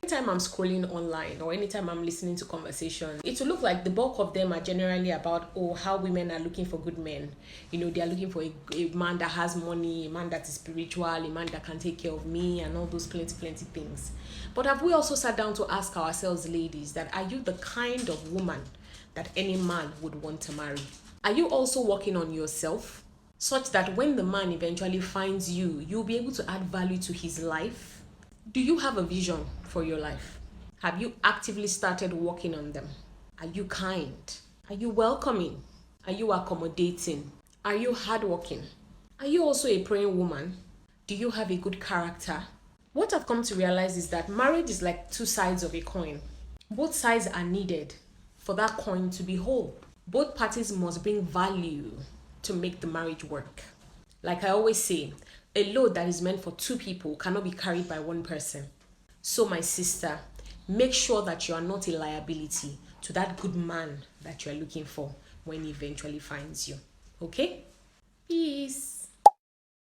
Anytime I'm scrolling online or anytime I'm listening to conversation, it will look like the bulk of them are generally about, oh, how women are looking for good men. They are looking for a man that has money, a man that is spiritual, a man that can take care of me, and all those plenty things. But have we also sat down to ask ourselves, ladies, that are you the kind of woman that any man would want to marry? Are you also working on yourself such that when the man eventually finds you, you'll be able to add value to his life? Do you have a vision for your life? Have you actively started working on them? Are you kind? Are you welcoming? Are you accommodating? Are you hardworking? Are you also a praying woman? Do you have a good character? What I've come to realize is that marriage is like two sides of a coin. Both sides are needed for that coin to be whole. Both parties must bring value to make the marriage work. Like I always say, a load that is meant for two people cannot be carried by one person. So my sister, make sure that you are not a liability to that good man that you are looking for when he eventually finds you. Okay? Peace.